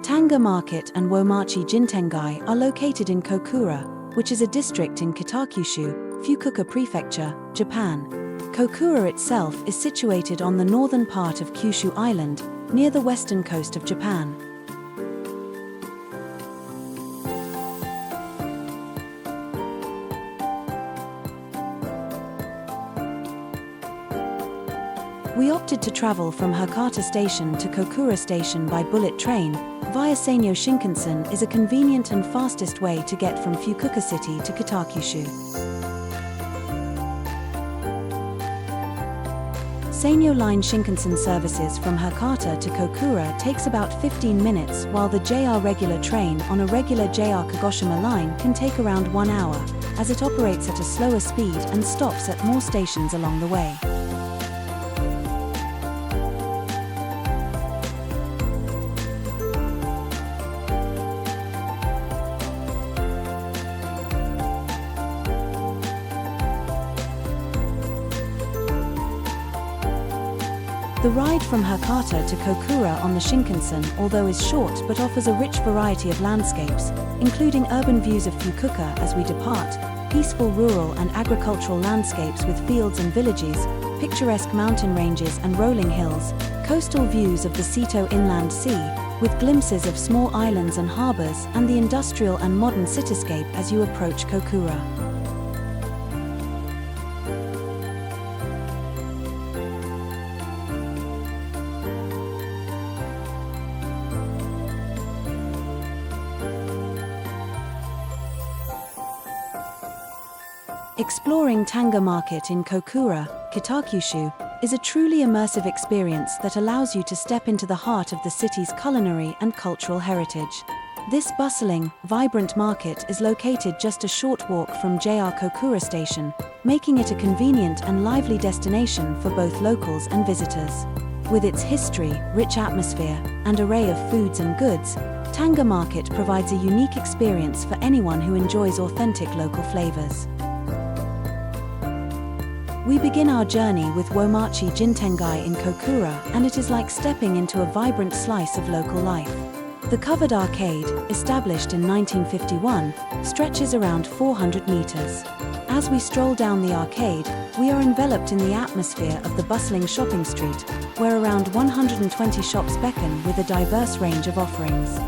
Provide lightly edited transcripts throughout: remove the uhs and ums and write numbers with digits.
Tanga Market and Uomachi Gintengai are located in Kokura, which is a district in Kitakyushu, Fukuoka Prefecture, Japan. Kokura itself is situated on the northern part of Kyushu Island, near the western coast of Japan. We opted to travel from Hakata Station to Kokura Station by bullet train. Via Sanyo Shinkansen is a convenient and fastest way to get from Fukuoka City to Kitakyushu. Sanyo Line Shinkansen services from Hakata to Kokura takes about 15 minutes, while the JR regular train on a regular JR Kagoshima line can take around 1 hour, as it operates at a slower speed and stops at more stations along the way. The ride from Hakata to Kokura on the Shinkansen, although is short, but offers a rich variety of landscapes, including urban views of Fukuoka as we depart, peaceful rural and agricultural landscapes with fields and villages, picturesque mountain ranges and rolling hills, coastal views of the Seto Inland Sea, with glimpses of small islands and harbors, and the industrial and modern cityscape as you approach Kokura. Exploring Tanga Market in Kokura, Kitakyushu, is a truly immersive experience that allows you to step into the heart of the city's culinary and cultural heritage. This bustling, vibrant market is located just a short walk from JR Kokura Station, making it a convenient and lively destination for both locals and visitors. With its history, rich atmosphere, and array of foods and goods, Tanga Market provides a unique experience for anyone who enjoys authentic local flavors. We begin our journey with Uomachi Gintengai in Kokura, and it is like stepping into a vibrant slice of local life. The covered arcade, established in 1951, stretches around 400 meters. As we stroll down the arcade, we are enveloped in the atmosphere of the bustling shopping street, where around 120 shops beckon with a diverse range of offerings.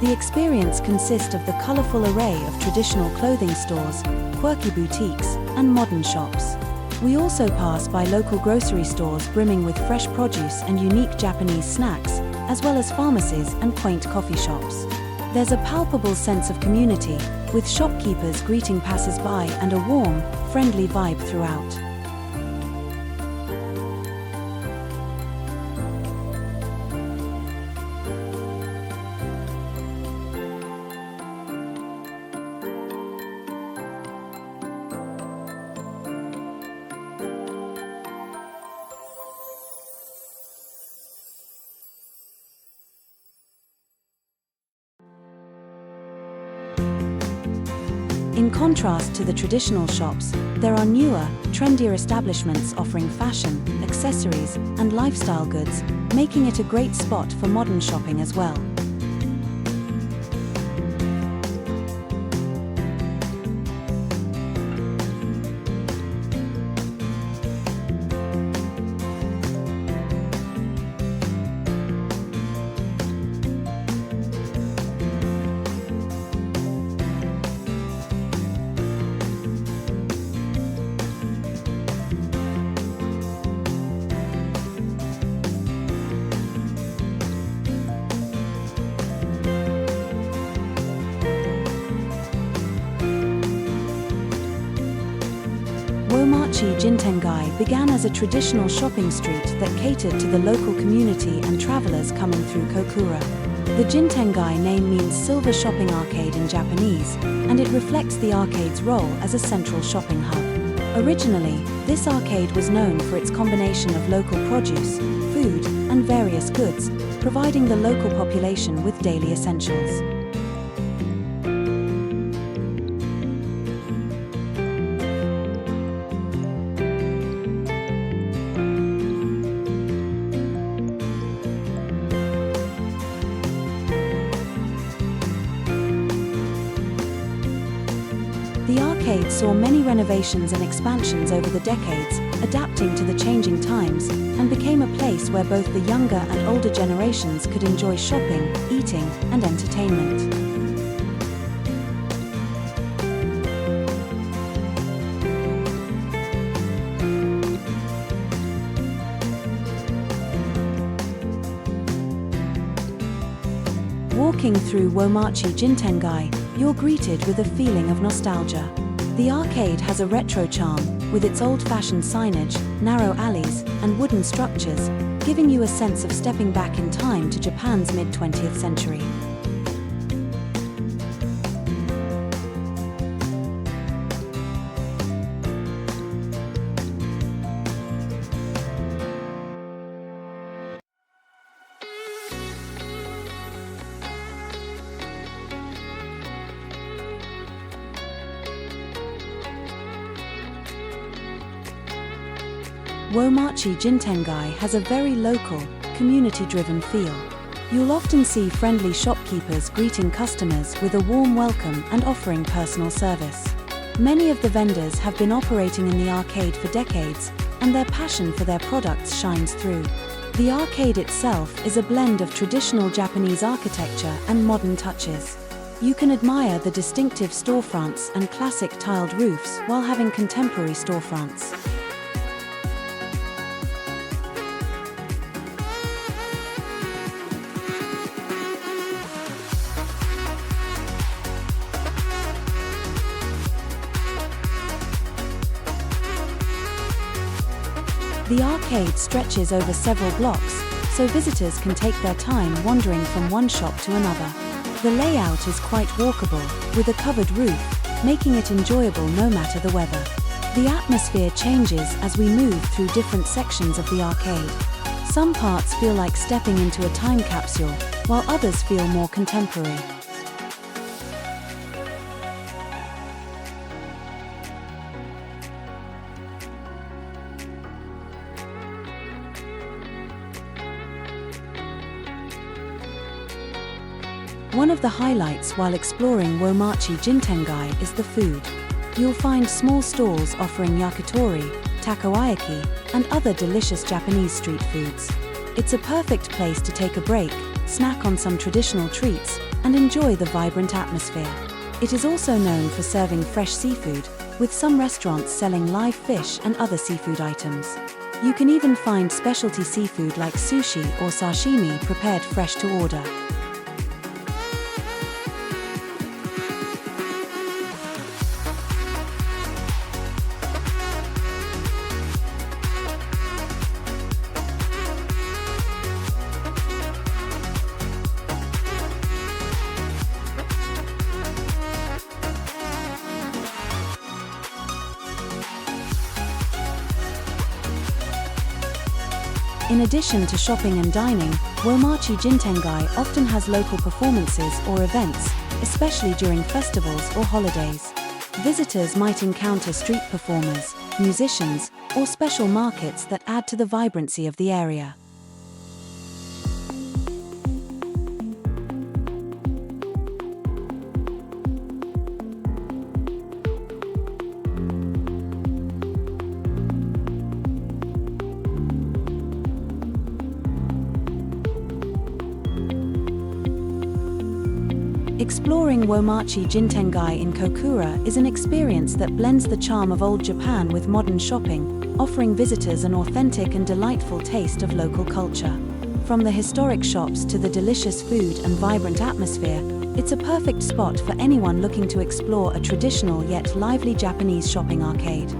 The experience consists of the colorful array of traditional clothing stores, quirky boutiques, and modern shops. We also pass by local grocery stores brimming with fresh produce and unique Japanese snacks, as well as pharmacies and quaint coffee shops. There's a palpable sense of community, with shopkeepers greeting passers-by and a warm, friendly vibe throughout. In contrast to the traditional shops, there are newer, trendier establishments offering fashion, accessories, and lifestyle goods, making it a great spot for modern shopping as well. Uomachi Gintengai began as a traditional shopping street that catered to the local community and travelers coming through Kokura. The Gintengai name means Silver Shopping Arcade in Japanese, and it reflects the arcade's role as a central shopping hub. Originally, this arcade was known for its combination of local produce, food, and various goods, providing the local population with daily essentials. The arcade saw many renovations and expansions over the decades, adapting to the changing times, and became a place where both the younger and older generations could enjoy shopping, eating, and entertainment. Walking through Uomachi Gintengai, you're greeted with a feeling of nostalgia. The arcade has a retro charm, with its old-fashioned signage, narrow alleys, and wooden structures, giving you a sense of stepping back in time to Japan's mid-20th century. Uomachi Gintengai has a very local, community-driven feel. You'll often see friendly shopkeepers greeting customers with a warm welcome and offering personal service. Many of the vendors have been operating in the arcade for decades, and their passion for their products shines through. The arcade itself is a blend of traditional Japanese architecture and modern touches. You can admire the distinctive storefronts and classic tiled roofs while having contemporary storefronts. The arcade stretches over several blocks, so visitors can take their time wandering from one shop to another. The layout is quite walkable, with a covered roof, making it enjoyable no matter the weather. The atmosphere changes as we move through different sections of the arcade. Some parts feel like stepping into a time capsule, while others feel more contemporary. One of the highlights while exploring Uomachi Gintengai is the food. You'll find small stalls offering yakitori, takoyaki, and other delicious Japanese street foods. It's a perfect place to take a break, snack on some traditional treats, and enjoy the vibrant atmosphere. It is also known for serving fresh seafood, with some restaurants selling live fish and other seafood items. You can even find specialty seafood like sushi or sashimi prepared fresh to order. In addition to shopping and dining, Uomachi Gintengai often has local performances or events, especially during festivals or holidays. Visitors might encounter street performers, musicians, or special markets that add to the vibrancy of the area. Exploring Uomachi Gintengai in Kokura is an experience that blends the charm of old Japan with modern shopping, offering visitors an authentic and delightful taste of local culture. From the historic shops to the delicious food and vibrant atmosphere, it's a perfect spot for anyone looking to explore a traditional yet lively Japanese shopping arcade.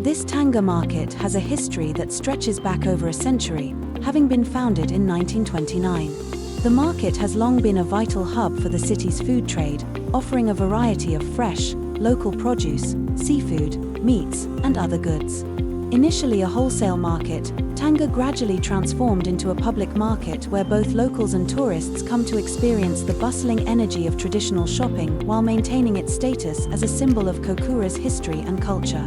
This Tanga market has a history that stretches back over a century, having been founded in 1929. The market has long been a vital hub for the city's food trade, offering a variety of fresh, local produce, seafood, meats, and other goods. Initially a wholesale market, Tanga gradually transformed into a public market where both locals and tourists come to experience the bustling energy of traditional shopping while maintaining its status as a symbol of Kokura's history and culture.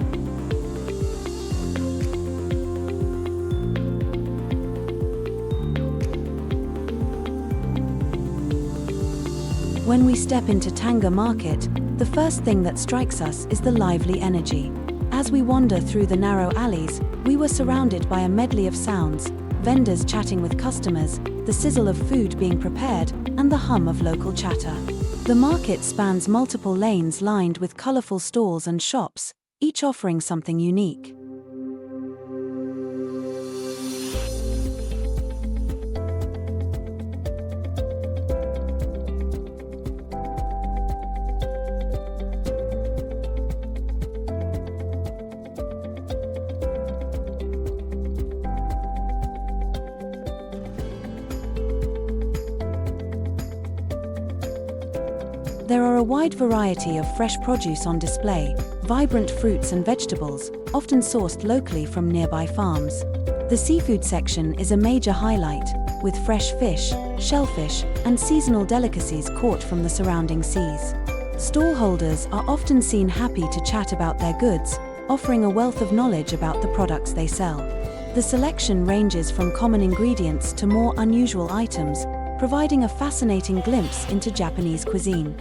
When we step into Tanga Market, the first thing that strikes us is the lively energy. As we wander through the narrow alleys, we were surrounded by a medley of sounds, vendors chatting with customers, the sizzle of food being prepared, and the hum of local chatter. The market spans multiple lanes lined with colorful stalls and shops, each offering something unique. There are a wide variety of fresh produce on display, vibrant fruits and vegetables, often sourced locally from nearby farms. The seafood section is a major highlight, with fresh fish, shellfish, and seasonal delicacies caught from the surrounding seas. Stallholders are often seen happy to chat about their goods, offering a wealth of knowledge about the products they sell. The selection ranges from common ingredients to more unusual items, providing a fascinating glimpse into Japanese cuisine.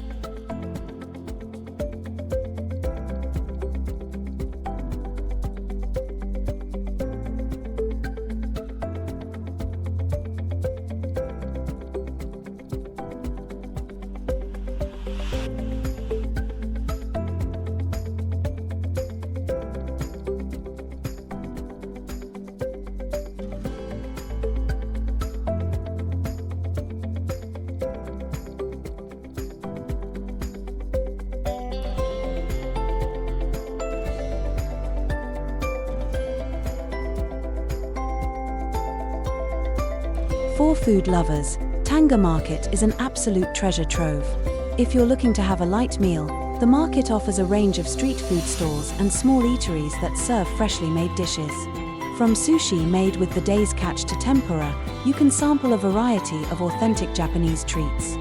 For food lovers, Tanga Market is an absolute treasure trove. If you're looking to have a light meal, the market offers a range of street food stalls and small eateries that serve freshly made dishes. From sushi made with the day's catch to tempura, you can sample a variety of authentic Japanese treats.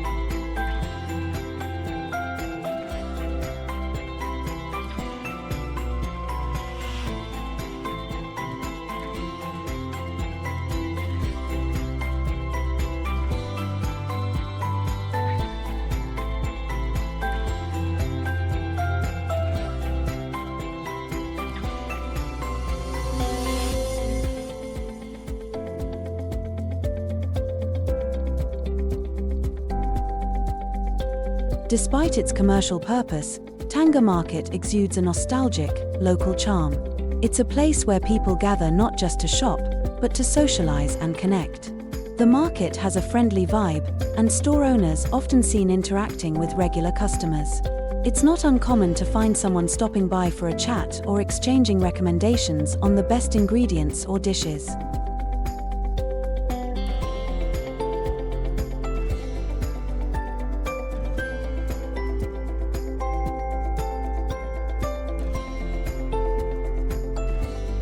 Despite its commercial purpose, Tanga Market exudes a nostalgic, local charm. It's a place where people gather not just to shop, but to socialize and connect. The market has a friendly vibe, and store owners often seen interacting with regular customers. It's not uncommon to find someone stopping by for a chat or exchanging recommendations on the best ingredients or dishes.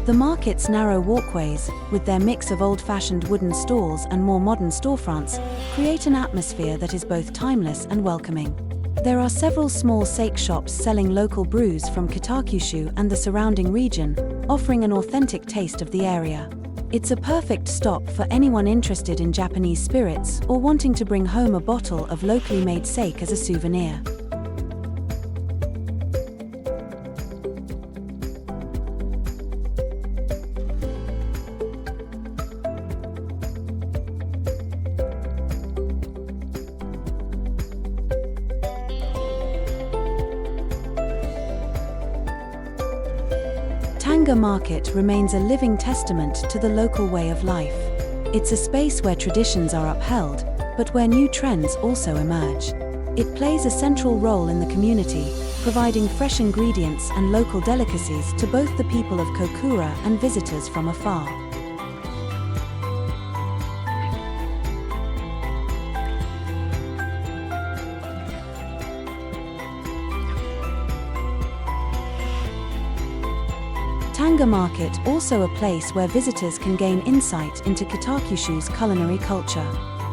The market's narrow walkways, with their mix of old-fashioned wooden stalls and more modern storefronts, create an atmosphere that is both timeless and welcoming. There are several small sake shops selling local brews from Kitakyushu and the surrounding region, offering an authentic taste of the area. It's a perfect stop for anyone interested in Japanese spirits or wanting to bring home a bottle of locally made sake as a souvenir. Tanga Market remains a living testament to the local way of life. It's a space where traditions are upheld, but where new trends also emerge. It plays a central role in the community, providing fresh ingredients and local delicacies to both the people of Kokura and visitors from afar. Tanga Market also a place where visitors can gain insight into Kitakyushu's culinary culture.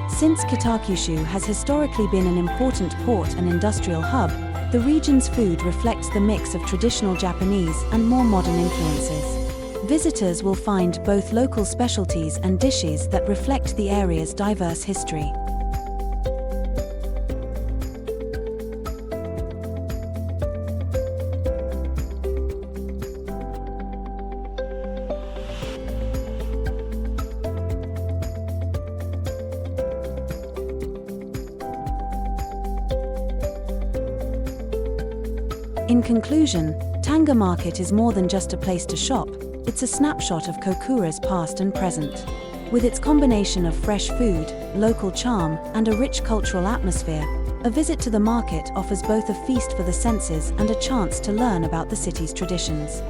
Since Kitakyushu has historically been an important port and industrial hub, the region's food reflects the mix of traditional Japanese and more modern influences. Visitors will find both local specialties and dishes that reflect the area's diverse history. In conclusion, Tanga Market is more than just a place to shop, it's a snapshot of Kokura's past and present. With its combination of fresh food, local charm, and a rich cultural atmosphere, a visit to the market offers both a feast for the senses and a chance to learn about the city's traditions.